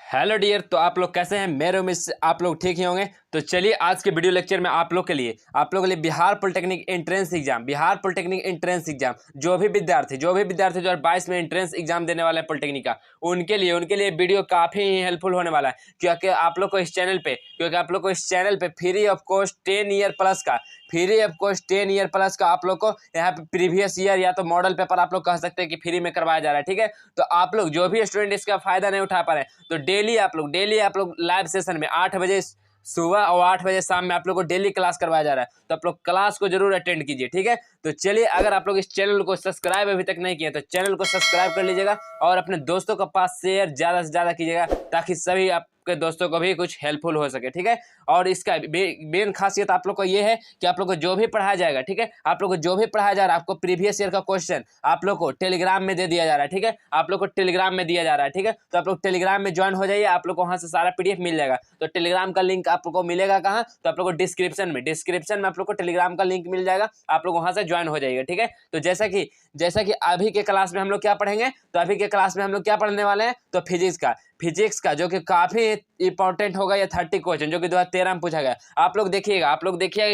Hello dear. तो आप लोग कैसे हैं? मेरे उम्मीद से आप लोग ठीक ही होंगे। तो चलिए आज के वीडियो लेक्चर में आप लोग के लिए बिहार पॉलिटेक्निक एंट्रेंस एग्जाम जो भी विद्यार्थी 2022 में एंट्रेंस एग्जाम देने वाले हैं पॉलिटेक्निक का, उनके लिए वीडियो काफ़ी ही हेल्पफुल होने वाला है। क्योंकि आप लोग को इस चैनल पे free of cost 10 year plus का आप लोग को यहाँ पे प्रीवियस ईयर या तो मॉडल पेपर आप लोग कह सकते हैं कि फ्री में करवाया जा रहा है। ठीक है, तो आप लोग जो भी स्टूडेंट इसका फायदा नहीं उठा पा रहे हैं, तो डेली आप लोग लाइव सेशन में 8 बजे सुबह और 8 बजे शाम में आप लोग को डेली क्लास करवाया जा रहा है। तो आप लोग क्लास को जरूर अटेंड कीजिए। ठीक है, तो चलिए, अगर आप लोग इस चैनल को सब्सक्राइब अभी तक नहीं किए तो चैनल को सब्सक्राइब कर लीजिएगा और अपने दोस्तों के पास शेयर ज़्यादा से ज़्यादा कीजिएगा, ताकि सभी आपके दोस्तों को भी कुछ हेल्पफुल हो सके। ठीक है, और इसका मेन खासियत आप लोग को ये है कि आप लोग को जो भी पढ़ाया जाएगा, ठीक है, आप लोग को जो भी पढ़ाया जा रहा है, आपको प्रीवियस ईयर का क्वेश्चन आप लोग को टेलीग्राम में दे दिया जा रहा है। ठीक है, आप लोग को टेलीग्राम में दिया जा रहा है। ठीक है, तो आप लोग टेलीग्राम में ज्वाइन हो जाइए, आप लोग को वहाँ से सारा PDF मिल जाएगा। तो टेलीग्राम का लिंक आप लोग को मिलेगा कहाँ? तो आप लोग को डिस्क्रिप्शन में आप लोग को टेलीग्राम का लिंक मिल जाएगा, आप लोग वहाँ से ज्वाइन हो जाइएगा। ठीक है, तो जैसा कि अभी के क्लास में हम लोग क्या पढ़ेंगे, तो अभी के क्लास में हम लोग क्या पढ़ने वाले हैं, तो फिजिक्स का जो कि काफी इंपॉर्टेंट होगा, या 30 क्वेश्चन जो कि 2013 में पूछा गया। आप लोग देखिएगा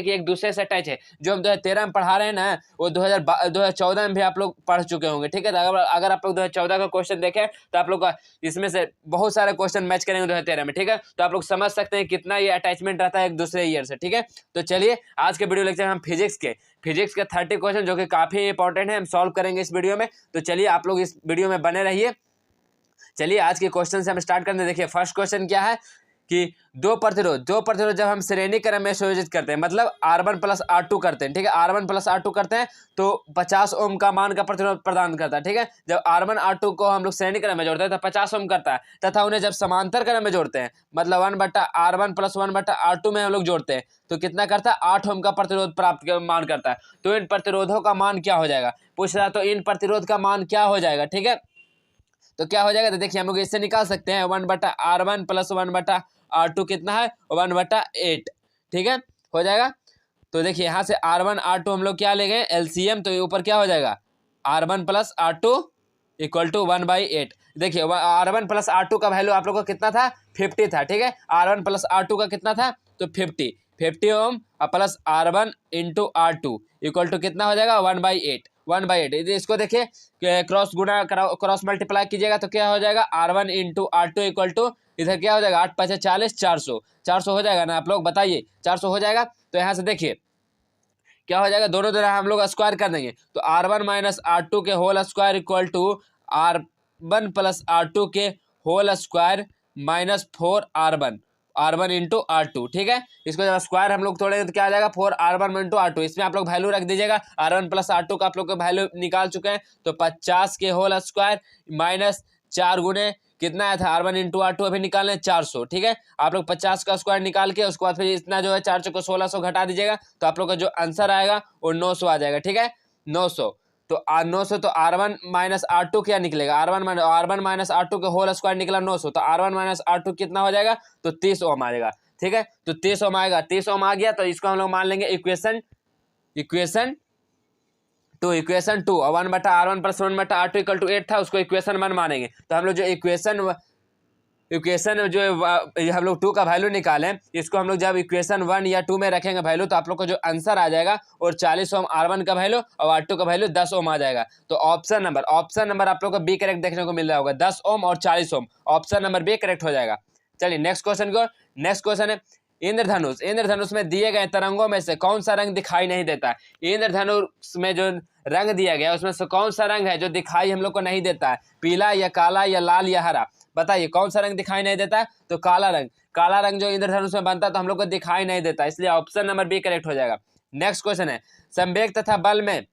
कि एक दूसरे से अटैच है। जो हम 2013 में पढ़ा रहे हैं ना, वो 2014 में भी आप लोग पढ़ चुके होंगे। ठीक है, तो अगर आप लोग 2014 का क्वेश्चन देखें तो आप लोग का इसमें से बहुत सारे क्वेश्चन मैच करेंगे 2013 में। ठीक है, तो आप लोग समझ सकते हैं कितना ये अटैचमेंट रहता है एक दूसरे ईयर से। ठीक है, तो चलिए आज के वीडियो लेक्चर हम फिजिक्स के 30 क्वेश्चन जो कि काफी इंपॉर्टेंट है, हम सॉल्व करेंगे इस वीडियो में। तो चलिए आप लोग इस वीडियो में बने रहिए। चलिए आज के क्वेश्चन से हम स्टार्ट करते हैं। देखिए फर्स्ट क्वेश्चन क्या है कि दो प्रतिरोध जब हम श्रेणी क्रम में संयोजित करते हैं, मतलब R1 प्लस R2 करते हैं। ठीक है, R1 प्लस R2 करते हैं तो 50 ओम का मान का प्रतिरोध प्रदान करता है। ठीक है, जब R1 R2 को हम लोग श्रेणी क्रम में जोड़ते हैं तो 50 ओम करता है, तथा उन्हें जब समांतर क्रम में जोड़ते हैं, मतलब 1/R1 प्लस 1/R2 में हम लोग जोड़ते हैं तो कितना करता है? 8 ओम का प्रतिरोध प्राप्त मान करता है। तो इन प्रतिरोधों का मान क्या हो जाएगा पूछ रहा, तो इन प्रतिरोध का मान क्या हो जाएगा? ठीक है, तो क्या हो जाएगा, तो देखिए हम लोग इससे निकाल सकते हैं 1/R1 प्लस 1/R2 कितना है? 1/8। ठीक है, हो जाएगा। तो देखिए यहाँ से R1 R2 हम लोग क्या ले गए? LCM, तो ऊपर क्या हो जाएगा? R1 plus R2 equal to 1/8। देखिए R1 प्लस R2 का वैल्यू आप लोग को कितना था? 50 था। ठीक है, R1 प्लस R2 का कितना था? तो 50 ohm plus R1 into R2 equal to कितना हो जाएगा? 1/8। इसको देखिए क्रॉस मल्टीप्लाई कीजिएगा तो क्या हो जाएगा? R1 into R2 equal to इधर क्या हो जाएगा? 8 5 40, 400 हो जाएगा ना? आप लोग बताइए, 400 हो जाएगा। तो यहाँ से देखिए क्या हो जाएगा, दोनों तरह हम लोग स्क्वायर कर देंगे तो R1 माइनस R2 के whole square equal to R1 plus R2 के whole square minus 4R1 into R2। ठीक है, इसको जब स्क्वायर हम लोग तोड़ेंगे तो क्या आ जाएगा? 4R1 into R2। इसमें आप लोग वैल्यू रख दीजिएगा। R1 प्लस R2 का आप लोग को वैल्यू निकाल चुके हैं, तो 50 के होल स्क्वायर माइनस 4 गुने कितना आया था? R1 इंटू R2 अभी निकालने 400। ठीक है, आप लोग 50 का स्क्वायर निकाल के उसके बाद फिर इतना जो है 4 को 1600 घटा दीजिएगा, तो आप लोग का जो आंसर आएगा वो 900 आ जाएगा। ठीक है, 900। तो 900 तो R1 माइनस R2 क्या निकलेगा? R1 माइनस R2 के होल स्क्वायर निकला 900, तो R1 माइनस R2 कितना हो जाएगा? तो 30 ओम आ जाएगा। ठीक है, तो 30 ओम आएगा। 30 ओम आ गया तो इसको हम लोग मान लेंगे इक्वेशन 2 और 1/R1 plus 1/R2 equal to 8 था, उसको इक्वेशन 1 मानेंगे। तो हम लोग जो इक्वेशन जो हम लोग 2 का वैल्यू निकालें, इसको हम लोग जब इक्वेशन 1 या 2 में रखेंगे वैल्यू, तो आप लोग को जो आंसर आ जाएगा और 40 ओम R1 का वैल्यू और R2 का वैल्यू 10 ओम आ जाएगा। तो ऑप्शन नंबर आप लोग को बी करेक्ट देखने को मिल रहा होगा। 10 ओम और 40 ओम, ऑप्शन नंबर बी करेक्ट हो जाएगा। चलिए नेक्स्ट क्वेश्चन है इंद्रधनुष में दिए गए तरंगों में से कौन सा रंग दिखाई नहीं देता है? इंद्रधनुष में जो रंग दिया गया उसमें से कौन सा रंग है जो दिखाई हम लोग को नहीं देता है? पीला या काला या लाल या हरा? बताइए कौन सा रंग दिखाई नहीं देता है? तो काला रंग जो इंद्रधनुष में बनता है तो हम लोग को दिखाई नहीं देता, इसलिए ऑप्शन नंबर बी करेक्ट हो जाएगा। नेक्स्ट क्वेश्चन है संवेग तथा बल में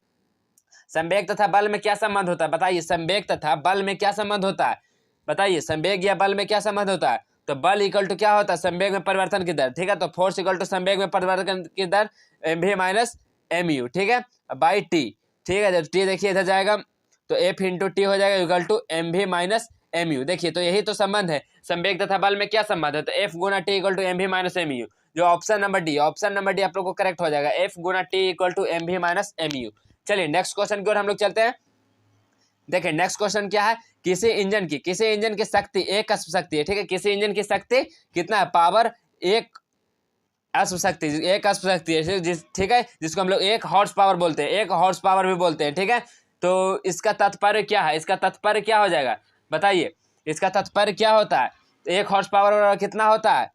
क्या संबंध होता है? बताइए संवेग तथा बल में क्या संबंध होता है? बताइए संवेग या बल में क्या संबंध होता है? तो बल इक्वल टू क्या होता है? संवेग में परिवर्तन की दर। ठीक है, तो फोर्स इक्वल टू संवेग में परिवर्तन की दर mv माइनस mu। ठीक है, बाई टी। ठीक है, जब टी देखिए इधर जाएगा तो F इंटू टी हो जाएगा equal to mv minus mu। देखिए तो यही तो संबंध है, संवेग तथा बल में क्या संबंध है? तो F गुना t equal to mv minus mu, जो ऑप्शन नंबर डी आप लोग को करेक्ट हो जाएगा। F गुना t equal to mv minus mu। चलिए नेक्स्ट क्वेश्चन की ओर हम लोग चलते हैं। देखिए नेक्स्ट क्वेश्चन क्या है, किसी इंजन की शक्ति एक अश्व शक्ति है, ठीक है। किसी इंजन की शक्ति कितना है, पावर एक अश्व शक्ति, एक अश्व शक्ति है, ठीक है, जिसको हम लोग एक हॉर्स पावर बोलते हैं, एक हॉर्स पावर भी बोलते हैं, ठीक है। तो इसका तात्पर्य क्या है, इसका तात्पर्य क्या हो जाएगा बताइए, इसका तात्पर्य क्या होता है, एक हॉर्स पावर कितना होता है,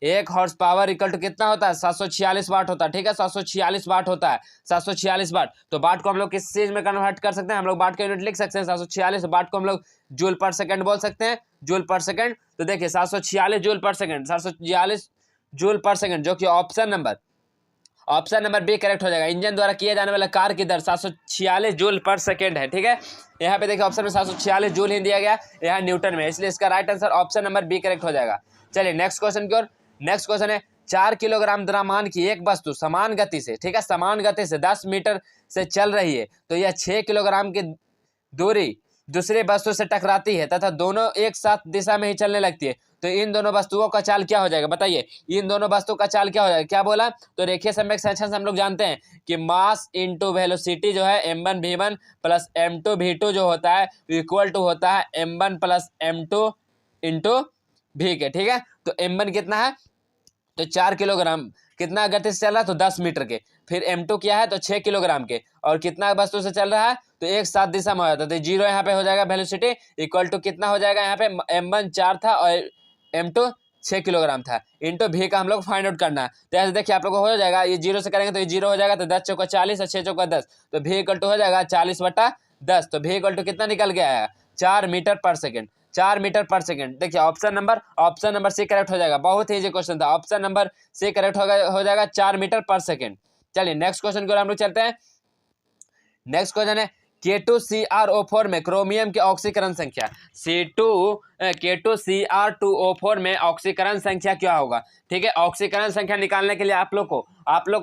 एक हॉर्स पावर इक्वल टू कितना होता है, 746 वाट होता है, ठीक है, 746 वाट होता है, 746 वाट। तो वाट को हम लोग किस चीज में कन्वर्ट कर सकते हैं, हम लोग वाट का यूनिट लिख सकते हैं 746, वाट को हम लोग जूल पर सेकंड बोल सकते हैं, जूल पर सेकंड। तो देखिए 746 जूल पर सेकंड, 746 जूल पर सेकंड, जो कि ऑप्शन नंबर बी करेक्ट हो जाएगा। इंजन द्वारा किए जाने वाला कार्य की दर 746 जूल पर सेकंड है, ठीक है। यहाँ पे देखिए ऑप्शन में 746 जूल ही दिया गया, यहाँ न्यूटन में, इसलिए इसका right answer option number B correct हो जाएगा। चलिए नेक्स्ट क्वेश्चन की ओर। नेक्स्ट क्वेश्चन है 4 किलोग्राम द्रव्यमान की एक वस्तु समान गति से, ठीक है, समान गति से 10 मीटर से चल रही है, तो यह 6 किलोग्राम की दूरी दूसरे वस्तु से टकराती है तथा दोनों एक साथ दिशा में ही चलने लगती है, तो इन दोनों वस्तुओं का चाल क्या हो जाएगा बताइए, इन दोनों वस्तु का चाल क्या हो जाएगा, क्या बोला, तो रेखीय संवेग संरक्षण से हम लोग जानते हैं कि मास इंटू वेलोसिटी जो है m1v1 प्लस m2v2 जो होता है इक्वल टू होता है m1 plus m2 into v के, ठीक है। तो m1 कितना है, तो 4 किलोग्राम, कितना गति से चल रहा है, तो 10 मीटर के, फिर m2 क्या है, तो 6 किलोग्राम के, और कितना वस्तु से चल रहा है, तो एक साथ दिशा में हो जाता है, तो जीरो यहाँ पे हो जाएगा, वेलोसिटी इक्वल टू कितना हो जाएगा, यहाँ पे m1 4 था और m2 6 किलोग्राम था, इंटू v का हम लोग फाइंड आउट करना है। तो ऐसे देखिए आप लोग को हो जाएगा, ये जीरो से करेंगे तो ये जीरो हो जाएगा, तो 10 चौका 40 और 6 चौका 10, तो v इक्वल टू हो जाएगा 40/10, तो v इक्वल टू कितना निकल गया है, 4 मीटर पर सेकेंड, 4 मीटर पर सेकंड। देखिए ऑप्शन नंबर सी करेक्ट हो जाएगा, बहुत ही इजी क्वेश्चन था, ऑप्शन नंबर सी करेक्ट हो जाएगा 4 मीटर पर सेकंड। चलिए नेक्स्ट क्वेश्चन को हम लोग चलते हैं। नेक्स्ट क्वेश्चन है K2CrO4 में क्रोमियम की ऑक्सीकरण संख्या, K2Cr2O4 में ऑक्सीकरण संख्या क्या होगा, ठीक है। ऑक्सीकरण संख्या निकालने के लिए आप लोग को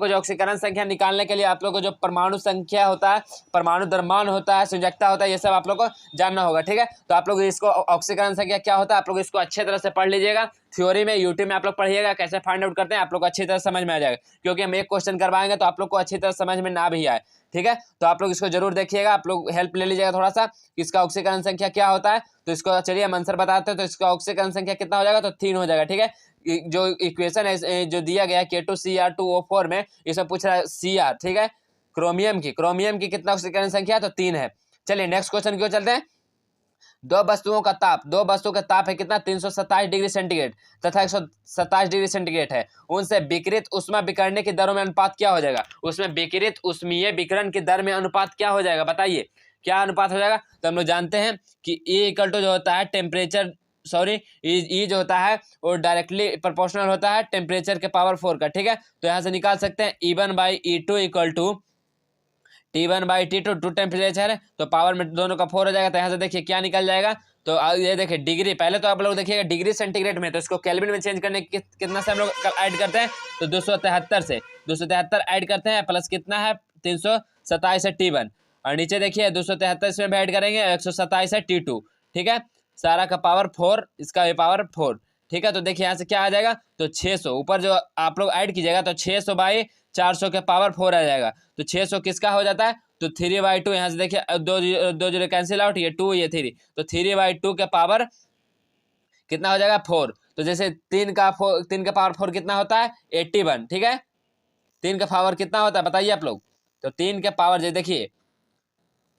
जो ऑक्सीकरण संख्या निकालने के लिए आप लोग को जो परमाणु संख्या होता है, परमाणु द्रव्यमान होता है, संयोजकता होता है, ये सब आप लोग को जानना होगा, ठीक है। तो आप लोग इसको ऑक्सीकरण संख्या क्या होता है, आप लोग इसको अच्छे तरह से पढ़ लीजिएगा, थ्योरी में यूट्यूब में आप लोग पढ़िएगा कैसे फाइंड आउट करते हैं, आप लोग को अच्छी तरह समझ में आ जाएगा, क्योंकि हम एक क्वेश्चन करवाएंगे तो आप लोग को अच्छी तरह समझ में ना भी आए, ठीक है। तो आप लोग इसको जरूर देखिएगा, आप लोग हेल्प ले लीजिएगा थोड़ा सा, इसका ऑक्सीकरण संख्या क्या होता है। तो इसको चलिए हम आंसर बताते हैं, तो इसका ऑक्सीकरण संख्या कितना हो जाएगा, तो 3 हो जाएगा, ठीक है। जो इक्वेशन है जो दिया गया है K2Cr2O4 में, इसमें पूछ रहा है Cr, ठीक है, क्रोमियम की कितना ऑक्सीकरण संख्या है, तो 3 है। चलिए नेक्स्ट क्वेश्चन क्यों चलते हैं। दो वस्तुओं का ताप है कितना, 327 डिग्री सेंटीग्रेड तथा 127 डिग्री सेंटीग्रेड है, उनसे विकिरित ऊष्मा विकरने की दरों में अनुपात क्या हो जाएगा, उसमें विकिरित ऊष्मीय विकिरण की दर में अनुपात क्या हो जाएगा बताइए, क्या अनुपात हो जाएगा। तो हम लोग जानते हैं कि E इक्वल टू जो होता है टेम्परेचर, E जो होता है वो डायरेक्टली प्रोपोर्शनल होता है टेम्परेचर के पावर 4 का, ठीक है। तो यहाँ से निकाल सकते हैं E1/E2 equal to T1/T2, 2 temperature है, तो पावर में दोनों का 4 हो जाएगा। तो यहाँ से देखिए क्या निकल जाएगा, तो ये देखिए डिग्री, पहले तो आप लोग देखिएगा डिग्री सेंटीग्रेड में, तो इसको केल्विन में चेंज करने कितना से हम लोग ऐड करते हैं, तो 273 से 273 ऐड करते हैं, प्लस कितना है 327 है T1, और नीचे देखिए 273 इसमें भी ऐड करेंगे, 127 है T2, ठीक है, सारा का पावर 4, इसका भी पावर 4, ठीक है। तो देखिए यहाँ से क्या आ जाएगा, तो 600, ऊपर जो आप लोग ऐड कीजिएगा तो 600/400 के पावर 4 आ जाएगा, तो 600 किसका हो जाता है, तो 3/2, यहाँ से देखिए दो जीरो कैंसिल आउट, ये 2 ये 3, तो 3/2 के पावर कितना हो जाएगा 4। तो जैसे 3 का पावर 4 कितना होता है 81, ठीक है, 3 का पावर कितना होता है बताइए आप लोग, तो 3 के पावर जैसे देखिए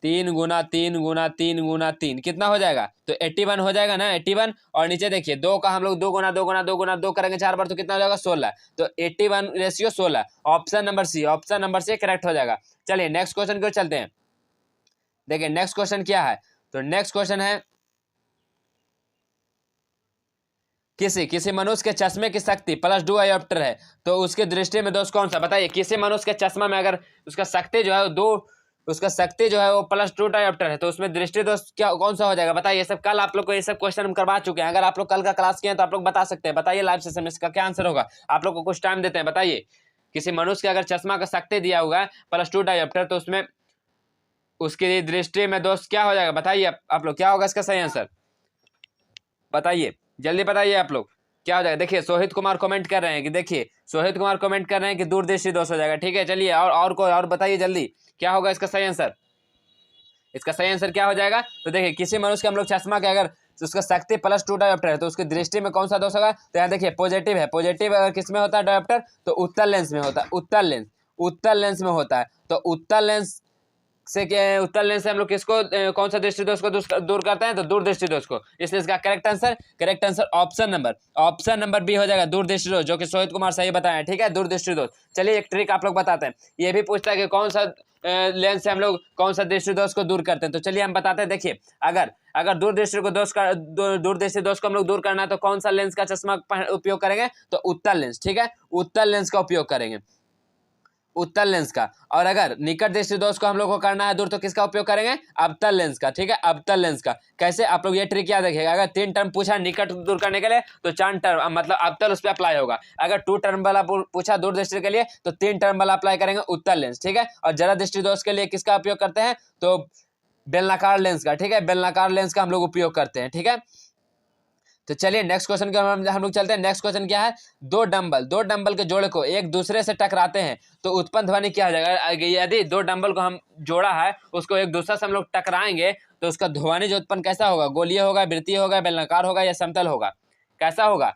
3 गुना 3 गुना 3 गुना 3 कितना हो जाएगा, तो 81 हो जाएगा ना, 81, और नीचे देखिए 2 का हम लोग 2 गुना 2 गुना 2 गुना 2 करेंगे 4 बार, तो कितना हो जाएगा 16, तो 81/16, ऑप्शन नंबर सी करेक्ट हो जाएगा। चलिए नेक्स्ट क्वेश्चन की ओर चलते हैं। देखिए नेक्स्ट क्वेश्चन क्या है, तो नेक्स्ट क्वेश्चन है किसी मनुष्य के चश्मे की शक्ति +2 डायोप्टर है, तो उसके दृष्टि में दोष कौन सा बताइए। किसी मनुष्य के चश्मा में अगर उसका शक्ति जो है वो +2 डायोप्टर है, तो उसमें दृष्टि दोष क्या कौन सा हो जाएगा बताइए। ये सब कल आप लोग को ये सब क्वेश्चन हम करवा चुके हैं, अगर आप लोग कल का क्लास किए हैं तो आप लोग बता सकते हैं, बताइए लाइव सेशन में इसका क्या आंसर होगा। आप लोग को कुछ टाइम देते हैं, बताइए। किसी मनुष्य के अगर चश्मा का शक्ति दिया हुआ है +2 डायोप्टर, तो उसमें उसकी दृष्टि में दोष क्या हो जाएगा बताइए आप लोग, क्या होगा इसका सही आंसर बताइए, जल्दी बताइए आप लोग क्या हो जाएगा। देखिए सोहित कुमार कमेंट कर रहे हैं कि दूरदृष्टि दोष हो जाएगा, ठीक है। चलिए और कोई और बताइए जल्दी क्या होगा इसका सही आंसर, इसका सही आंसर क्या हो जाएगा? तो देखिए किसी मनुष्य के हम लोग चश्मा के अगर उसका शक्ति +2 डायोप्टर है तो उसकी दृष्टि में कौन सा दोष होगा? तो यहाँ देखिए पॉजिटिव है, पॉजिटिव अगर किस में होता है डायोप्टर? तो उत्तल लेंस में होता है, उत्तल लेंस में होता है। तो उत्तल लेंस से क्या, उत्तल लेंस से हम लोग किसको कौन सा दृष्टि दोष को दूर करते हैं? तो दूरदृष्टि दोष को। इसलिए इसका correct answer option number B हो जाएगा, दूरदृष्टि दोष, जो कि सोहित कुमार सही बताया। ठीक है, दूरदृष्टि दोष। चलिए एक ट्रिक आप लोग बताते हैं, ये भी पूछता है कि कौन सा लेंस से हम लोग कौन सा दृष्टि दोष को दूर करते हैं। तो चलिए हम बताते हैं। देखिए अगर दूरदृष्टि दोष को हम लोग दूर करना है तो कौन सा लेंस का चश्मा उपयोग करेंगे? तो उत्तल लेंस। ठीक है, उत्तल लेंस का उपयोग करेंगे, उत्तल लेंस का। और अगर निकट दृष्टि दोष को हम लोग को करना है दूर तो किसका उपयोग करेंगे? अवतल लेंस का। ठीक है, अवतल लेंस का। कैसे? आप लोग ये ट्रिक याद रखिएगा। अगर 3 टर्म पूछा निकट दूर करने के लिए तो 4 टर्म मतलब अवतल उस पर अप्लाई होगा। अगर 2 टर्म वाला पूछा दूर दृष्टि के लिए तो 3 टर्म वाला अप्लाई करेंगे उत्तल लेंस। ठीक है, और जरा दृष्टि दोष के लिए किसका उपयोग करते हैं? तो बेलनाकार लेंस का। ठीक है, बेलनाकार लेंस का हम लोग उपयोग करते हैं। ठीक है, तो चलिए नेक्स्ट क्वेश्चन की हम लोग चलते हैं। नेक्स्ट क्वेश्चन क्या है? दो डंबल के जोड़े को एक दूसरे से टकराते हैं तो उत्पन्न ध्वनि क्या हो जाएगा? यदि 2 डंबल को हम जोड़ा है उसको एक दूसरे से हम लोग टकराएंगे तो उसका ध्वनि जो उत्पन्न कैसा होगा? गोलीय होगा, वृत्तीय होगा, बेलनाकार होगा या समतल होगा? कैसा होगा?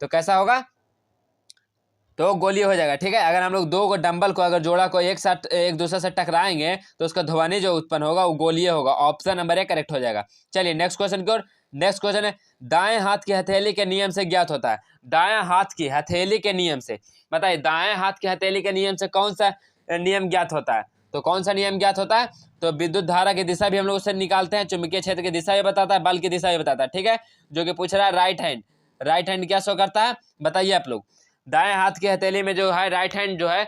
तो कैसा होगा? तो गोलीय हो जाएगा। ठीक है, अगर हम लोग 2 डंबल को अगर जोड़ा को एक साथ एक दूसरे से टकराएंगे तो उसका ध्वनि जो उत्पन्न होगा वो गोलीय होगा। ऑप्शन नंबर 1 करेक्ट हो जाएगा। चलिए नेक्स्ट क्वेश्चन की ओर। नेक्स्ट क्वेश्चन है, दाएं हाथ की हथेली के नियम से ज्ञात होता है। दाएं हाथ की हथेली के नियम से, बताइए दाएं हाथ की हथेली के नियम से कौन सा नियम ज्ञात होता है? तो कौन सा नियम ज्ञात होता है? तो विद्युत धारा की दिशा भी हम लोग उससे निकालते हैं, चुंबकीय क्षेत्र की दिशा भी बताता है, बल की दिशा भी बताता है। ठीक है, जो कि पूछ रहा है राइट हैंड क्या शो करता है? बताइए आप लोग। दाएं हाथ की हथेली में जो है राइट हैंड जो है,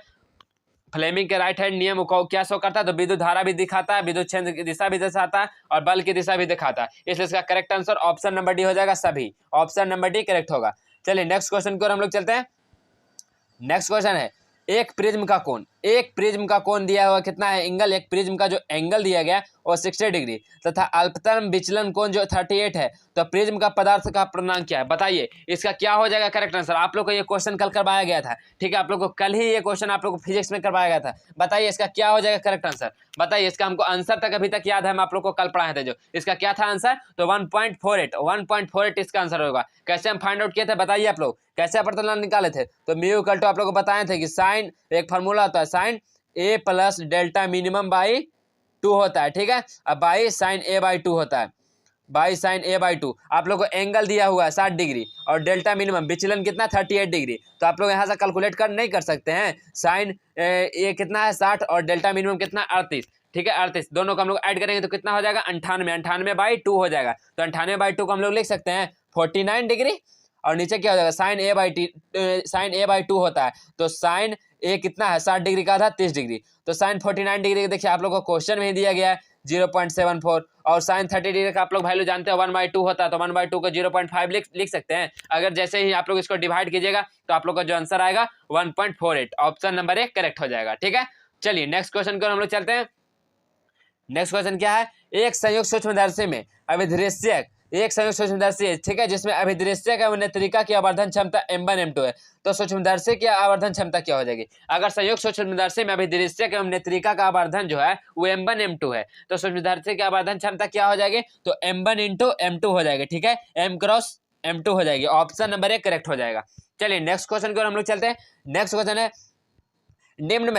फ्लेमिंग के राइट हैंड नियम को क्या शो करता है? तो विद्युत धारा भी दिखाता है, विद्युत क्षेत्र की दिशा भी दर्शाता है और बल की दिशा भी दिखाता है। इसलिए इसका correct answer option number D हो जाएगा। सभी ऑप्शन नंबर डी करेक्ट होगा। चलिए नेक्स्ट क्वेश्चन की ओर हम लोग चलते हैं। नेक्स्ट क्वेश्चन है, एक प्रिज्म का कोण दिया हुआ कितना है? एंगल, एक प्रिज्म का जो एंगल दिया गया वो 60 डिग्री तथा अल्पतम विचलन कोण जो 38 है। तो प्रिज्म का पदार्थ का पूर्णांक क्या है? बताइए इसका क्या हो जाएगा करेक्ट आंसर? आप लोग को ये क्वेश्चन कल करवाया गया था। ठीक है, आप लोग को कल ही ये क्वेश्चन आप लोग को फिजिक्स में करवाया गया था। बताइए इसका क्या हो जाएगा करेक्ट आंसर? बताइए इसका हमको आंसर तक अभी तक याद है, हम आप लोग को कल पढ़ाए थे। जो इसका क्या था आंसर? तो 1.48 इसका आंसर होगा। कैसे हम फाइंड आउट किए थे? बताइए आप लोग कैसे पता निकाले थे? तो म्यू इक्वल टू आप लोग को बताए थे कि साइन, एक फार्मूला होता है sine A plus delta minimum by 2 होता है। ठीक है, अब बाई साइन ए बाई 2 होता है, बाई साइन ए बाई 2। आप लोग को एंगल दिया हुआ है 60 डिग्री और डेल्टा मिनिमम विचलन कितना 38 डिग्री। तो आप लोग यहाँ से कैलकुलेट नहीं कर सकते हैं। साइन ए कितना है 60 और डेल्टा मिनिमम कितना 38। ठीक है, 38 दोनों को हम लोग ऐड करेंगे तो कितना हो जाएगा? 98 बाई 2 हो जाएगा। तो 98 बाई 2 को हम लोग लिख सकते हैं 49 डिग्री और नीचे क्या हो जाएगा? साइन ए बाई 2 होता है। तो साइन ए कितना है? 60 डिग्री का था 30 डिग्री। तो साइन 49 डिग्री देखिए आप लोग को क्वेश्चन में ही दिया गया है 0.74 और साइन 30 डिग्री का आप लोग वैल्यू जानते हैं 1/2 होता है। तो 1/2 को 0.5 लिख सकते हैं। अगर जैसे ही आप लोग इसको डिवाइड कीजिएगा तो आप लोग का जो आंसर आएगा 1.48। ऑप्शन नंबर 1 करेक्ट हो जाएगा। ठीक है, चलिए नेक्स्ट क्वेश्चन को हम लोग चलते हैं। नेक्स्ट क्वेश्चन क्या है? एक संयुक्त सूक्ष्मदर्शी में अभिदृश्यक, एक संयुक्त सूक्ष्मदर्शी, ठीक है, जिसमें अभिदृश्यक एवं नेत्रिका की आवर्धन क्षमता m1 m2 है। तो सूक्ष्मदर्शी की आवर्धन क्षमता क्या हो जाएगी? अगर संयुक्त सूक्ष्मदर्शी में अभिदृश्यक एवं नेत्रिका का आवर्धन जो है वो m1 m2 है तो सूक्ष्मदर्शी की आवर्धन क्षमता क्या हो जाएगी? तो m1 इंटू m2 हो जाएगी। ठीक है, m क्रॉस m2 हो जाएगी। ऑप्शन नंबर 1 करेक्ट हो जाएगा। चलिए नेक्स्ट क्वेश्चन की ओर हम लोग चलते हैं। नेक्स्ट क्वेश्चन है, निम्न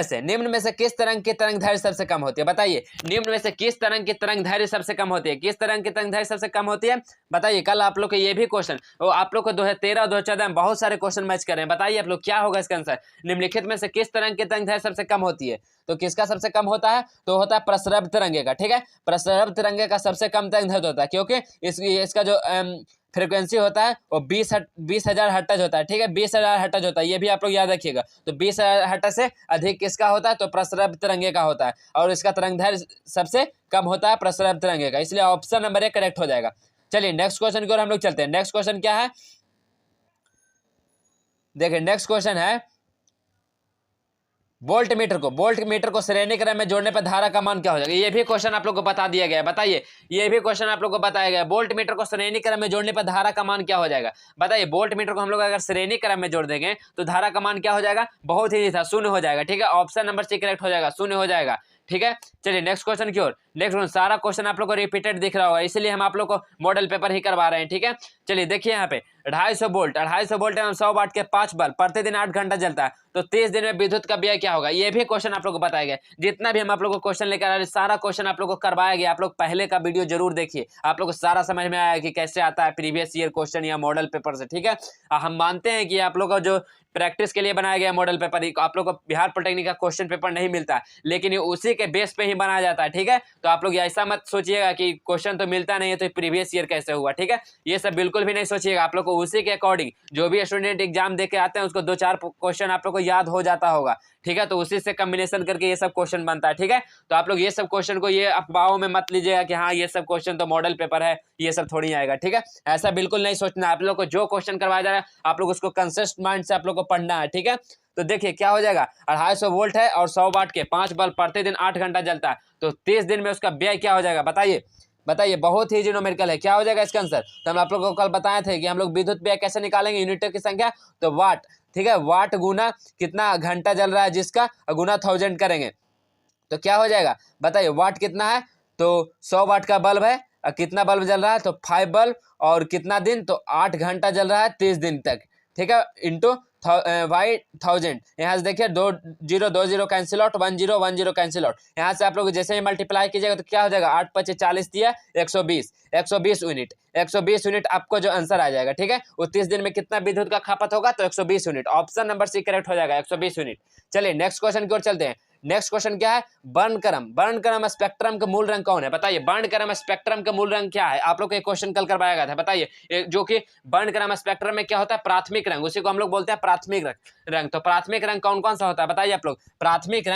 में से किस तरंग की तरंग दैर्घ्य सबसे कम होती है? बताइए निम्न में से किस तरंग की तरंग दैर्घ्य सबसे कम होती है? किस तरंग की तरंग दैर्घ्य सबसे कम होती है? बताइए। कल आप लोग को ये भी क्वेश्चन, वो आप लोग को 2013 और 2014 में बहुत सारे क्वेश्चन मैच कर रहे हैं। बताइए आप लोग क्या होगा इसका आंसर? निम्नलिखित में से किस तरंग की तरंग दैर्घ्य सबसे कम होती है? तो किसका सबसे कम होता है? तो होता है प्रसरब तिरंगे का। ठीक है, प्रसरब तिरंगे का सबसे कम तरंग दैर्घ्य होता है क्योंकि इसका जो फ्रीक्वेंसी होता है वो 20,000 हर्ट्ज होता है। ठीक है, 20,000 हर्ट्ज होता है, ये भी आप लोग याद रखिएगा। तो 20,000 हर्ट्ज से अधिक किसका होता है? तो प्रसरब तिरंगे का होता है और इसका तरंग दैर्घ्य सबसे कम होता है प्रसरब तिरंगे का। इसलिए ऑप्शन नंबर 1 करेक्ट हो जाएगा। चलिए नेक्स्ट क्वेश्चन की ओर हम लोग चलते हैं। नेक्स्ट क्वेश्चन क्या है? देखिए नेक्स्ट क्वेश्चन है, वोल्ट मीटर को श्रेणी क्रम में जोड़ने पर धारा का मान क्या हो जाएगा? ये भी क्वेश्चन आप लोग को बता दिया गया है। बताइए, ये भी क्वेश्चन आप लोग को बताया गया है। वोल्ट मीटर को श्रेणी क्रम में जोड़ने पर धारा का मान क्या हो जाएगा? बताइए, वोल्ट मीटर को हम लोग अगर श्रेणी क्रम में जोड़ देंगे तो धारा का मान क्या हो जाएगा? बहुत ही था, 0 हो जाएगा। ठीक है, ऑप्शन नंबर सी करेक्ट हो जाएगा, 0 हो जाएगा। ठीक है, चलिए नेक्स्ट क्वेश्चन की ओर। नेक्स्ट सारा क्वेश्चन आप लोग को रिपीटेड दिख रहा होगा, इसलिए हम आप लोग को मॉडल पेपर ही करवा रहे हैं, ठीक है। चलिए देखिए यहाँ पे 250 वोल्ट, 250 वोल्ट एवं 100 वाट के 5 बल्ब प्रतिदिन 8 घंटा जलता है, तो 30 दिन में विद्युत का व्यय क्या होगा। ये भी क्वेश्चन आप लोग को बताया गया। जितना भी हम आप लोग को क्वेश्चन लेकर आ रहे सारा क्वेश्चन आप लोग को करवाया गया। आप लोग पहले का वीडियो जरूर देखिए, आप लोग को सारा समझ में आया कि कैसे आता है प्रीवियस ईयर क्वेश्चन या मॉडल पेपर से, ठीक है। हम मानते हैं कि आप लोग का जो प्रैक्टिस के लिए बनाया गया मॉडल पेपर, आप लोग को बिहार पॉलिटेक्निक का क्वेश्चन पेपर नहीं मिलता, लेकिन ये उसी के बेस पे ही बनाया जाता है, ठीक है। तो आप लोग ऐसा मत सोचिएगा कि क्वेश्चन तो मिलता नहीं है तो प्रीवियस ईयर कैसे हुआ, ठीक है। ये सब बिल्कुल भी नहीं सोचिएगा। आप लोग को उसी के अकॉर्डिंग जो भी स्टूडेंट एग्जाम दे के आते हैं उसको 2-4 क्वेश्चन आप लोग को याद हो जाता होगा, ठीक है। तो उसी से कॉम्बिनेशन करके ये सब क्वेश्चन बनता है, ठीक है। तो आप लोग ये सब क्वेश्चन को ये अफवाहों में मत लीजिएगा कि हाँ ये सब क्वेश्चन तो मॉडल पेपर है, ये सब थोड़ी आएगा, ठीक है। ऐसा बिल्कुल नहीं सोचना। आप लोग को जो क्वेश्चन करवाया जा रहा है आप लोग उसको कंसिस्ट माइंड से आप लोग को पढ़ना है, ठीक है। तो देखिए क्या हो जाएगा, 250 वोल्ट है और 100 वाट के 5 बल्ब प्रतिदिन 8 घंटा जलता है, तो 30 दिन में उसका व्यय क्या हो जाएगा बताइए। बताइए, बहुत ही न्यूमेरिकल है, क्या हो जाएगा इसका आंसर। तो हम आप लोगों को कल बताए थे कि हम लोग विद्युत व्यय कैसे निकालेंगे, यूनिटों की संख्या, तो वाट, ठीक है, वाट गुना कितना घंटा जल रहा है जिसका, गुना 1000 करेंगे तो क्या हो जाएगा बताइए। वाट कितना है, तो 100 वाट का बल्ब है, कितना बल्ब जल रहा है, तो 5 बल्ब, और कितना दिन, तो 8 घंटा जल रहा है 30 दिन तक, ठीक है, इंटू बाई 1000। यहाँ से देखिए 2 0 2 0 कैंसिल आउट, 1 0 1 0 कैंसिल आउट। यहाँ से आप लोग जैसे ही मल्टीप्लाई कीजिएगा तो क्या हो जाएगा, 8 5 40 दिया 120 यूनिट, 120 यूनिट आपको जो आंसर आ जाएगा, ठीक है। वो 30 दिन में कितना विद्युत का खपत होगा, तो 120 unit. Option number C correct हो जाएगा, 120 यूनिट। चलिए नेक्स्ट क्वेश्चन की ओर चलते हैं। नेक्स्ट क्वेश्चन क्या है, वर्णक्रम स्पेक्ट्रम का मूल रंग कौन है बताइए। वर्णक्रम स्पेक्ट्रम का मूल रंग क्या है, आप लोग को एक क्वेश्चन कल करवाया गया था, बताइए। जो कि वर्णक्रम स्पेक्ट्रम में क्या होता है, प्राथमिक रंग, उसी को हम लोग बोलते हैं प्राथमिक रंग। तो प्राथमिक रंग कौन कौन सा होता है बताइए आप लोग। प्राथमिक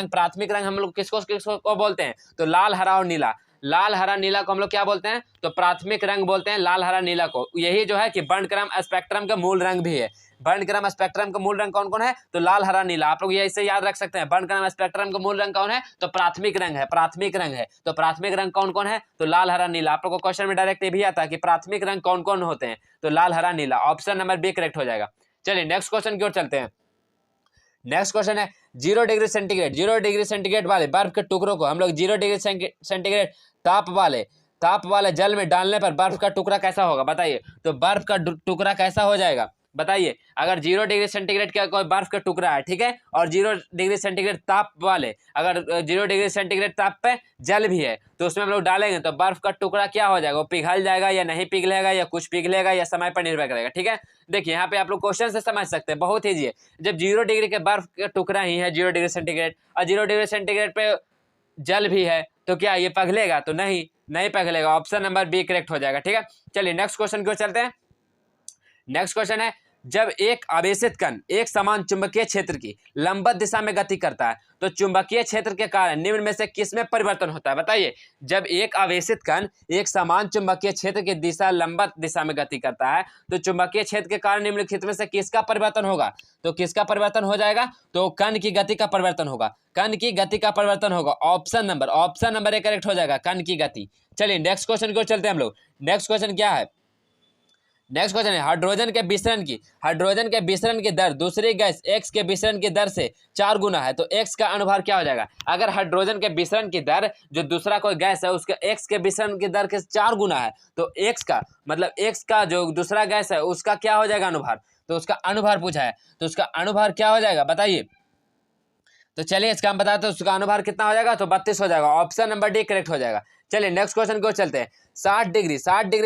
रंग हम लोग किसको किसको बोलते हैं, तो लाल, हरा और नीला। लाल, हरा, नीला को हम लोग क्या बोलते हैं, तो प्राथमिक रंग बोलते हैं, लाल, हरा, नीला को। यही जो है कि वर्णक्रम स्पेक्ट्रम का मूल रंग भी है। वर्णक्रम स्पेक्ट्रम का मूल रंग कौन कौन है, तो लाल, हरा, नीला। आप लोग ये ऐसे याद रख सकते हैं, वर्णक्रम स्पेक्ट्रम का मूल रंग कौन है, तो प्राथमिक रंग है, प्राथमिक रंग है। तो प्राथमिक रंग कौन कौन है, तो लाल, हरा, नीला। आप लोग को क्वेश्चन में डायरेक्ट ये भी आता है कि प्राथमिक रंग कौन कौन होते हैं, तो लाल, हरा, नीला। ऑप्शन नंबर बी करेक्ट हो जाएगा। चलिए नेक्स्ट क्वेश्चन की ओर चलते हैं। नेक्स्ट क्वेश्चन है 0 डिग्री सेंटीग्रेड, 0 डिग्री सेंटीग्रेड वाले बर्फ के टुकड़ों को हम लोग 0 डिग्री सेंटीग्रेड ताप वाले जल में डालने पर बर्फ का टुकड़ा कैसा होगा बताइए। तो बर्फ का टुकड़ा कैसा हो जाएगा बताइए। अगर 0 डिग्री सेंटीग्रेड का कोई बर्फ का टुकड़ा है, ठीक है, और 0 डिग्री सेंटीग्रेड ताप वाले, अगर 0 डिग्री सेंटीग्रेड ताप पे जल भी है तो उसमें हम लोग डालेंगे तो बर्फ का टुकड़ा क्या हो जाएगा, वो पिघल जाएगा या नहीं पिघलेगा, या कुछ पिघलेगा, या समय पर निर्भर करेगा, ठीक है। देखिए यहाँ पे आप लोग क्वेश्चन से समझ सकते हैं, बहुत ईजी है। जब 0 डिग्री के बर्फ का टुकड़ा ही है 0 डिग्री सेंटीग्रेड, और 0 डिग्री सेंटीग्रेड पे जल भी है, तो क्या ये पिघलेगा, तो नहीं पिघलेगा। ऑप्शन नंबर बी करेक्ट हो जाएगा, ठीक है। चलिए नेक्स्ट क्वेश्चन की ओर चलते हैं। नेक्स्ट क्वेश्चन है, जब एक आवेशित कण एक समान चुंबकीय क्षेत्र की लंबवत दिशा में गति करता है तो चुंबकीय क्षेत्र के कारण निम्न में से किस में परिवर्तन होता है बताइए। जब एक आवेशित कण एक समान चुंबकीय क्षेत्र की दिशा लंबवत दिशा में गति करता है तो चुंबकीय क्षेत्र के कारण निम्नलिखित में से किसका परिवर्तन होगा, तो किसका परिवर्तन हो जाएगा, तो कण की गति का परिवर्तन होगा, कण की गति का परिवर्तन होगा। ऑप्शन नंबर ए करेक्ट हो जाएगा, कण की गति। चलिए नेक्स्ट क्वेश्चन की ओर चलते हैं हम लोग। नेक्स्ट क्वेश्चन क्या है, नेक्स्ट क्वेश्चन है हाइड्रोजन के विसरण की दर दूसरी गैस एक्स के विसरण की दर से 4 गुना है तो एक्स का अनुभार क्या हो जाएगा। अगर हाइड्रोजन के विसरण की दर जो दूसरा कोई गैस है उसके एक्स के विसरण की दर के 4 गुना है तो एक्स का मतलब एक्स का जो दूसरा गैस है उसका क्या हो जाएगा अनुभार, तो उसका अनुभार पूछा है, तो उसका अनुभार क्या हो जाएगा बताइए। तो चलिए इसका हम बताते हैं, उसका अनुभार कितना हो जाएगा, तो 32 हो जाएगा। ऑप्शन नंबर डी करेक्ट हो जाएगा। चलिए नेक्स्ट क्वेश्चन को चलते हैं। 60 डिग्री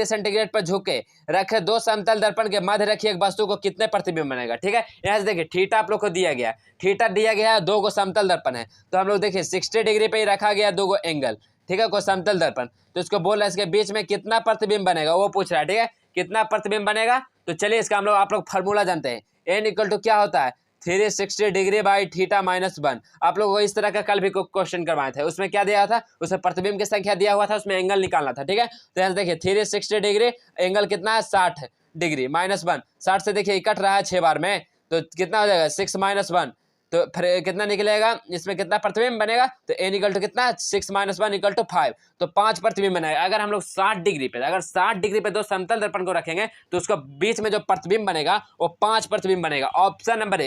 सेंटीग्रेड पर झुके रखे 2 समतल दर्पण के मध्य रखी एक वस्तु को कितने प्रतिबिंब बनेगा, ठीक है। यहाँ से देखिए थीटा आप लोग को दिया गया है, 2 गो समतल दर्पण है, तो हम लोग देखिए 60 डिग्री पे ही रखा गया 2 गो एंगल, ठीक है, कोई समतल दर्पण, तो इसको बोल रहा है इसके बीच में कितना प्रतिबिंब बनेगा वो पूछ रहा है, ठीक है, कितना प्रतिबिंब बनेगा। तो चलिए इसका आप लोग फार्मूला जानते हैं, एन इक्वल टू क्या होता है 360 डिग्री बाई थीटा -1। आप लोगों को इस तरह का कल भी क्वेश्चन करवाए थे, उसमें क्या दिया था, उसमें प्रतिबिंब की संख्या दिया हुआ था, उसमें एंगल निकालना था, ठीक है। तो यहाँ देखिए 360 डिग्री एंगल कितना है 60 डिग्री -1, 60 से देखिए कट रहा है 6 बार में, तो कितना हो जाएगा 6 - 1, तो फिर कितना निकलेगा, इसमें कितना प्रतिबिंब बनेगा, तो n इक्वल टू कितना 6 - 1 इक्वल टू 5, तो 5 प्रतिबिंब बनेगा। अगर हम लोग 60 डिग्री पे 2 समतल दर्पण को रखेंगे तो उसको बीच में जो प्रतिबिंब बनेगा वो 5 प्रतिबिंब बनेगा। ऑप्शन नंबर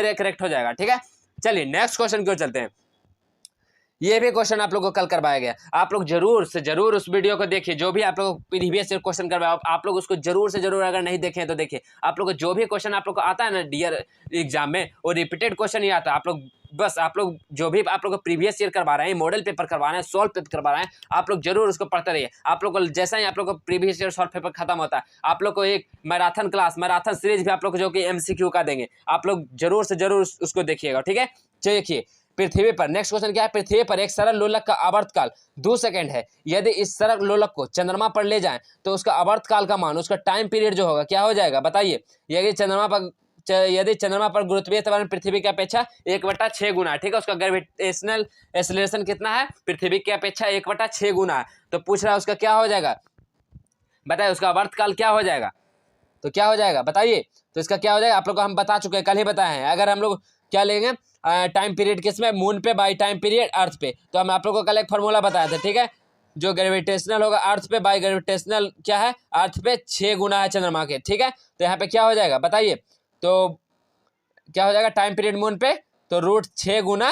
ए करेक्ट हो जाएगा, ठीक है। चलिए नेक्स्ट क्वेश्चन की ओर चलते हैं। ये भी क्वेश्चन आप लोग को कल करवाया गया। आप लोग जरूर से जरूर उस वीडियो को देखिए, जो भी आप लोग प्रीवियस ईयर क्वेश्चन करवाया आप लोग उसको जरूर से जरूर, अगर नहीं देखें तो देखिए। आप लोग को जो भी क्वेश्चन आप लोग को आता है ना डियर एग्जाम में, वो रिपीटेड क्वेश्चन ही आता है। आप लोग बस आप लोग जो भी आप लोग को प्रीवियस ईयर करवा रहे हैं, मॉडल पेपर करवा रहे हैं, सॉल्व पेपर करवा रहे हैं, आप लोग जरूर उसको पढ़ते रहिए। आप लोग को जैसा ही आप लोग को प्रीवियस ईयर सॉल्व पेपर खत्म होता है, आप लोग को एक मैराथन क्लास, मैराथन सीरीज भी आप लोग को जो कि MCQ का देंगे, आप लोग जरूर से जरूर उसको देखिएगा, ठीक है। चलिए देखिए, पृथ्वी पर नेक्स्ट क्वेश्चन क्या है। पृथ्वी पर एक सरल लोलक का आवर्तकाल 2 सेकंड है। यदि इस सरल लोलक को चंद्रमा पर ले जाएं तो उसका आवर्तकाल का मान, उसका टाइम पीरियड जो होगा क्या हो जाएगा बताइए। यदि चंद्रमा पर गुरुत्वीय त्वरण पृथ्वी की अपेक्षा 1/6 गुना है, ठीक है। उसका ग्रेविटेशनल एक्सीलरेशन कितना है, पृथ्वी की अपेक्षा 1/6 गुना है। तो पूछ रहा है उसका क्या हो जाएगा बताइए, उसका आवर्तकाल क्या हो जाएगा। तो क्या हो जाएगा बताइए। तो इसका क्या हो जाएगा, आप लोग को हम बता चुके हैं, कल ही बताए हैं। अगर हम लोग क्या लेंगे टाइम पीरियड किसमें, मून पे बाई टाइम पीरियड अर्थ पे, तो हम आप लोग को कल एक फार्मूला बताया था, ठीक है। जो ग्रेविटेशनल होगा अर्थ पे बाई ग्रेविटेशनल क्या है, अर्थ पे 6 गुना है चंद्रमा के, ठीक है। तो यहाँ पे क्या हो जाएगा बताइए। तो क्या हो जाएगा टाइम पीरियड मून पे, तो √6 गुना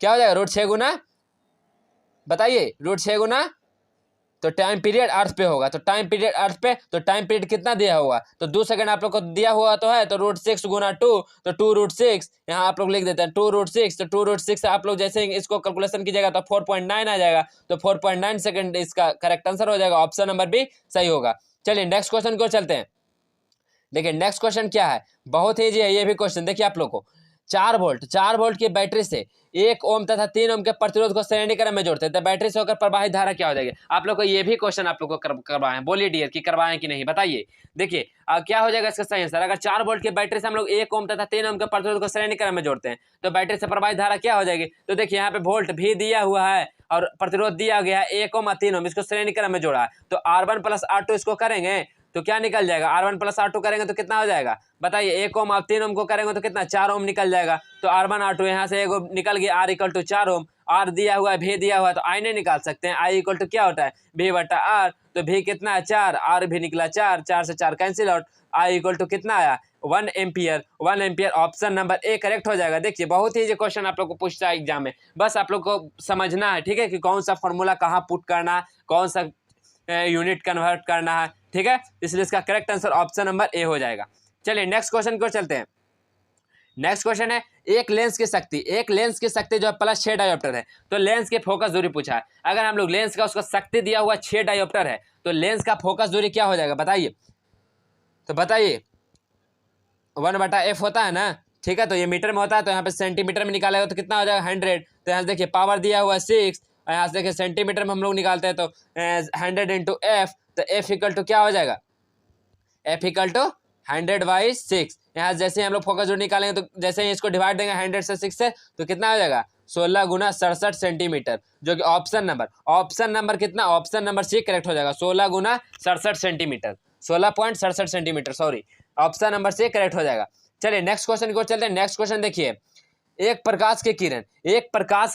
क्या हो जाएगा, √6 गुना बताइए, √6 गुना तो टाइम पीरियड अर्थ पे होगा। तो टाइम पीरियड अर्थ पे, तो टाइम पीरियड कितना दिया होगा, तो 2 सेकंड आप लोग को दिया हुआ तो है, तो √6 गुना 2, तो 2√6 यहाँ आप लोग लिख देते हैं 2√6। तो 2√6 आप लोग जैसे इसको कैलकुलेशन कीजिएगा तो 4.9 आ जाएगा। तो 4.9 सेकंड इसका करेक्ट आंसर हो जाएगा, ऑप्शन नंबर बी सही होगा। चलिए नेक्स्ट क्वेश्चन को चलते हैं। देखिए नेक्स्ट क्वेश्चन क्या है, बहुत ईजी है ये भी क्वेश्चन। देखिए आप लोग को 4 वोल्ट की बैटरी से 1 ओम तथा 3 ओम के प्रतिरोध को श्रेणी क्रम में जोड़ते हैं, तो बैटरी से होकर प्रवाहित धारा क्या हो जाएगी। आप लोग को ये भी क्वेश्चन आप लोग को करवाए हैं, बोलिए डियर कि करवाएं कि नहीं बताइए। देखिए क्या हो जाएगा इसका सही आंसर। अगर 4 वोल्ट की बैटरी से हम लोग 1 ओम तथा 3 ओम के प्रतिरोध को श्रेणी क्रम में जोड़ते हैं, तो बैटरी से प्रवाहित धारा क्या हो जाएगी। तो देखिए यहाँ पे वोल्ट भी दिया हुआ है और प्रतिरोध दिया गया है 1 ओम और 3 ओम, इसको श्रेणी क्रम में जोड़ा है। तो R1 + R2 इसको करेंगे तो क्या निकल जाएगा, R1 + R2 करेंगे तो कितना हो जाएगा बताइए। 1 ओम और 3 ओम को करेंगे तो कितना, 4 ओम निकल जाएगा। तो R1 R2 यहाँ से एगो निकल गया, R = 4 ओम। R दिया हुआ है, भी दिया हुआ है, तो I नहीं निकाल सकते हैं। I = क्या होता है, V/R। तो भी कितना है 4, R भी निकला 4, 4 से 4 कैंसिल आउट। I = कितना आया 1 ampere. 1 ampere option number A correct हो जाएगा। देखिए बहुत ही क्वेश्चन आप लोग को पूछता है एग्जाम में, बस आप लोग को समझना है, ठीक है, कि कौन सा फॉर्मूला कहाँ पुट करना है, कौन सा यूनिट कन्वर्ट करना है, ठीक है। इसलिए इसका correct answer option number A हो जाएगा। चलिए नेक्स्ट क्वेश्चन को चलते हैं। नेक्स्ट क्वेश्चन है एक लेंस की शक्ति जो है +6 डायोप्टर है। तो लेंस की फोकस दूरी पूछा है। अगर हम लोग लेंस का उसका शक्ति दिया हुआ 6 डायोप्टर है, तो लेंस का फोकस दूरी क्या हो जाएगा बताइए। तो बताइए 1/f होता है ना, ठीक है। तो ये मीटर में होता है, तो यहाँ पे सेंटीमीटर में निकालेगा तो कितना हो जाएगा 100। तो यहाँ से देखिए पावर दिया हुआ है 6, यहाँ से देखिए सेंटीमीटर में हम लोग निकालते हैं तो 100 × f। तो f = क्या हो जाएगा, f = 100/6। यहाँ जैसे ही हम लोग फोकस दूरी निकालेंगे तो जैसे ही इसको डिवाइड देंगे 100 से 6 से, तो कितना हो जाएगा 16 × 67 सेंटीमीटर, जो कि ऑप्शन नंबर कितना, ऑप्शन नंबर सी करेक्ट हो जाएगा। 16 × 67 centimetre, 16.67 centimetre, sorry, option number C correct हो जाएगा। चलिए नेक्स्ट क्वेश्चन को चलते हैं। नेक्स्ट क्वेश्चन देखिए, एक प्रकाश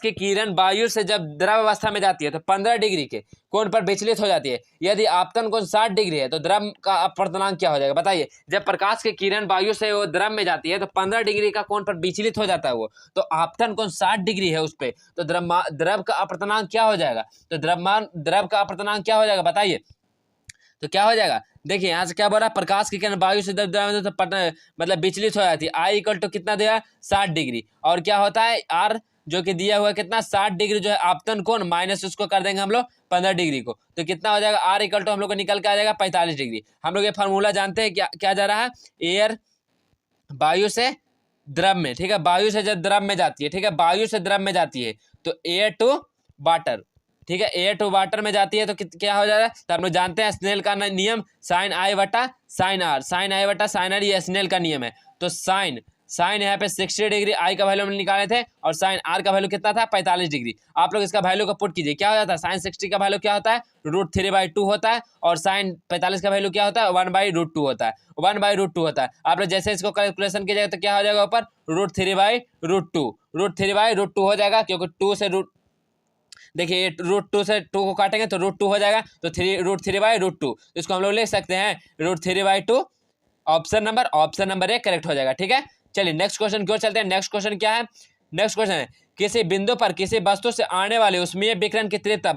की किरण वायु से जब द्रव अवस्था में जाती है तो 15 डिग्री के कोण पर विचलित हो जाती है। यदि आपतन कोण 60 डिग्री है तो द्रव का अपवर्तनांक क्या हो जाएगा बताइए। जब प्रकाश की किरण वायु से वो द्रव में जाती है तो 15 डिग्री का कोण पर विचलित हो जाता है वो, तो आपतन कोण 60 डिग्री है उस पर, तो द्रव का अपवर्तनांक क्या हो जाएगा। तो द्रव का अपवर्तनांक क्या हो जाएगा बताइए। तो क्या हो जाएगा, देखिए यहाँ से क्या बोल रहा है, प्रकाश की किरण वायु से जब तो मतलब विचलित हो जाती है। I = कितना दिया 60 डिग्री, और क्या होता है R जो कि दिया हुआ है कितना 60 डिग्री जो है आपतन कोण, माइनस उसको कर देंगे हम लोग 15 डिग्री को, तो कितना हो जाएगा R = हम लोग को निकल के आ जाएगा 45 डिग्री। हम लोग ये फार्मूला जानते हैं, क्या जा रहा है, एयर वायु से द्रव में, ठीक है, वायु से जब द्रव में जाती है, ठीक है, वायु से द्रव में जाती है तो एयर टू वाटर, ठीक है, एयर टू वाटर में जाती है तो क्या हो जाएगा। तो हम लोग जानते हैं स्नेल का नियम sin I/sin R, ये स्नेल का नियम है। तो साइन यहाँ पे 60 डिग्री, I का वैल्यू हमने निकाले थे, और sin R का वैल्यू कितना था 45 डिग्री। आप लोग इसका वैल्यू को पुट कीजिए, क्या हो जाता है, sin 60 का वैल्यू क्या होता है √3/2 होता है, और sin 45 का वैल्यू क्या होता है 1/√2 होता है, 1/√2 होता है। आप लोग जैसे इसको कैलकुलेशन कीजिएगा तो क्या हो जाएगा ऊपर √3/√2 हो जाएगा, क्योंकि 2 से देखिए √2 से 2 को काटेंगे तो √2 हो जाएगा, तो √3/√2 इसको हम लोग ले सकते हैं √3/2। ऑप्शन नंबर ए करेक्ट हो जाएगा, ठीक है। चलिए नेक्स्ट क्वेश्चन की ओर चलते हैं। नेक्स्ट क्वेश्चन क्या है, नेक्स्ट क्वेश्चन है, किसी बिंदु पर किसी वस्तु से आने वाले ऊष्मीय विकिरण की तीव्रता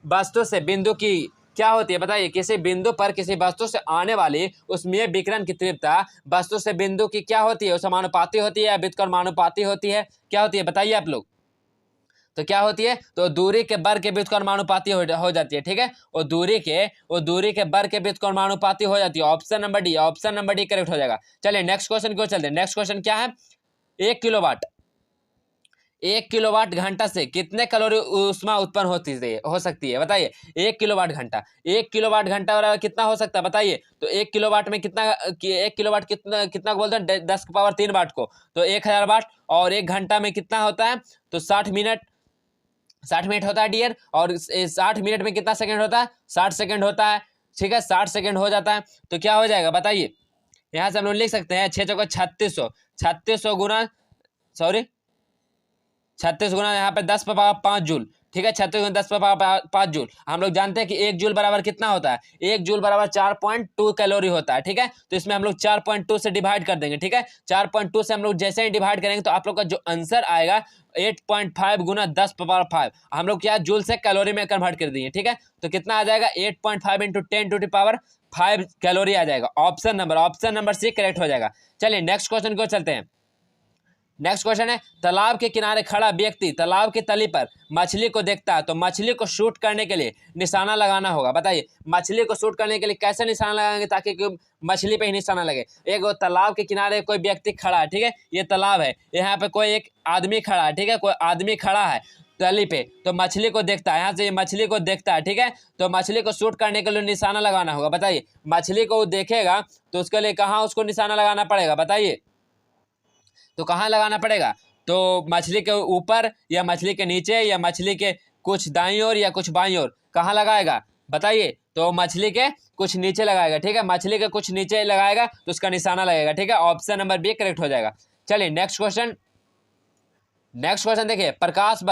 वस्तु से बिंदु की क्या होती है, बताइए। किसी बिंदु पर किसी वस्तु से आने वाली ऊष्मीय विकिरण की तीव्रता वस्तु से बिंदु की क्या होती है, समानुपाती होती है या व्युत्क्रमानुपाती होती है, क्या होती है बताइए आप लोग। तो क्या होती है, तो दूरी के वर्ग के व्युत्क्रमानुपाती हो जाती है, ठीक है। और दूरी के वर्ग के व्युत्क्रमानुपाती हो जाती है। ऑप्शन नंबर डी करेक्ट हो जाएगा। चलिए नेक्स्ट क्वेश्चन की ओर चलते हैं। नेक्स्ट क्वेश्चन क्या है, 1 किलोवाट घंटा से कितने कैलोरी ऊष्मा उत्पन्न हो सकती है बताइए। 1 किलोवाट घंटा बराबर कितना हो सकता है बताइए। तो 1 किलोवाट में कितना, 1 किलोवाट कितना बोलते हैं, 10 की पावर 3 वाट को, तो 1000 वाट। और 1 घंटा में कितना होता है, तो 60 मिनट होता है डियर। और 60 मिनट में कितना सेकंड होता है, 60 सेकंड होता है, ठीक है। 60 सेकंड हो जाता है तो क्या हो जाएगा बताइए। यहाँ से हम लोग लिख सकते हैं 6 चौका 3600 गुना 36 गुना यहाँ पे 10 पे पावर 5 जूल, ठीक है। 36 गुना 10 पे पावर 5 जूल। हम लोग जानते हैं कि 1 जूल बराबर कितना होता है, 1 जूल बराबर 4.2 कैलोरी होता है, ठीक है। तो इसमें हम लोग 4.2 से डिवाइड कर देंगे, ठीक है। 4.2 से हम लोग जैसे ही डिवाइड करेंगे तो आप लोग का जो आंसर आएगा 8.5 गुना 10 पे पावर 5, हम लोग क्या जूल से कैलोरी में कन्वर्ट कर देंगे, ठीक है। तो कितना आ जाएगा, 8.5 into 10 to the power 5 calorie आ जाएगा। ऑप्शन नंबर सी करेक्ट हो जाएगा। चलिए नेक्स्ट क्वेश्चन को चलते हैं। नेक्स्ट क्वेश्चन है, तालाब के किनारे खड़ा व्यक्ति तालाब की तली पर मछली को देखता है, तो मछली को शूट करने के लिए निशाना लगाना होगा, बताइए। मछली को शूट करने के लिए कैसे निशाना लगाएंगे ताकि मछली पे ही निशाना लगे। एक तालाब के किनारे कोई व्यक्ति खड़ा है, ठीक है, ये तालाब है, यहाँ पे कोई एक आदमी खड़ा है, ठीक है, कोई आदमी खड़ा है तली पे, तो मछली को देखता है, यहाँ से ये मछली को देखता है, ठीक है। तो मछली को शूट करने के लिए निशाना लगाना होगा, बताइए। मछली को देखेगा तो उसके लिए कहाँ उसको निशाना लगाना पड़ेगा बताइए। तो कहाँ लगाना पड़ेगा, तो मछली के ऊपर या मछली के नीचे या मछली के कुछ दाईं ओर या कुछ बाईं ओर, कहाँ लगाएगा बताइए। तो मछली के कुछ नीचे लगाएगा, ठीक है। मछली के कुछ नीचे लगाएगा तो उसका निशाना लगेगा, ठीक है। ऑप्शन नंबर बी करेक्ट हो जाएगा। चलिए नेक्स्ट क्वेश्चन देखिए, प्रकाश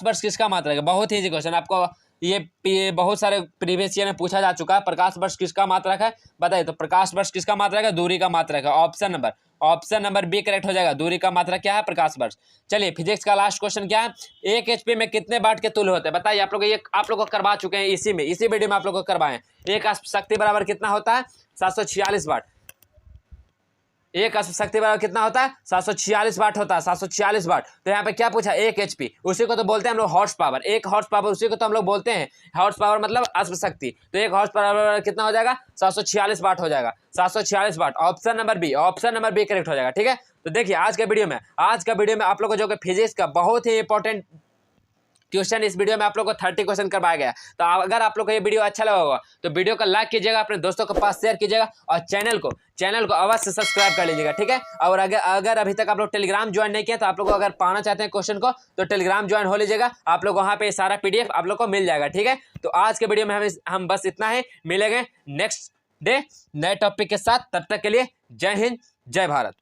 वर्ष किसका मात्रक है। बहुत ही इजी क्वेश्चन, आपको ये बहुत सारे प्रीवियस ईयर में पूछा जा चुका है। प्रकाश वर्ष किसका मात्रक है बताइए। तो प्रकाश वर्ष किसका मात्रक है, दूरी का मात्रक है। ऑप्शन नंबर बी करेक्ट हो जाएगा। दूरी का मात्रक क्या है, प्रकाश वर्ष। चलिए फिजिक्स का लास्ट क्वेश्चन क्या है, 1 HP में कितने वाट के तुल्य होते हैं बताइए। आप लोग को करवा चुके हैं इसी वीडियो में आप लोग को करवाए। एक शक्ति बराबर कितना होता है, 746 वाट। एक शक्ति बराबर कितना होता है, 746 वाट होता है, 746 वाट। तो यहाँ पे क्या पूछा, 1 HP, उसी को तो बोलते हैं हम लोग हॉर्स पावर। 1 हॉर्स पावर उसी को तो हम लोग बोलते हैं हॉर्स पावर, मतलब अश्व शक्ति। तो 1 हॉर्स पावर कितना हो जाएगा, 746 वाट हो जाएगा, 746 वाट। ऑप्शन नंबर बी करेक्ट हो जाएगा, ठीक है। तो देखिए आज का वीडियो में आप लोग को जो कि फिजिक्स का बहुत ही इंपॉर्टेंट क्वेश्चन इस वीडियो में आप लोग को 30 क्वेश्चन करवाया गया। तो अगर आप लोग को ये वीडियो अच्छा लगा होगा तो वीडियो को लाइक कीजिएगा, अपने दोस्तों के पास शेयर कीजिएगा और चैनल को अवश्य सब्सक्राइब कर लीजिएगा, ठीक है। और अगर अभी तक आप लोग टेलीग्राम ज्वाइन नहीं किया तो आप लोग अगर पाना चाहते हैं क्वेश्चन को तो टेलीग्राम ज्वाइन हो लीजिएगा। आप लोग वहाँ पे सारा PDF आप लोग को मिल जाएगा, ठीक है। तो आज के वीडियो में हम बस इतना ही, मिलेंगे नेक्स्ट डे नए टॉपिक के साथ। तब तक के लिए जय हिंद जय भारत।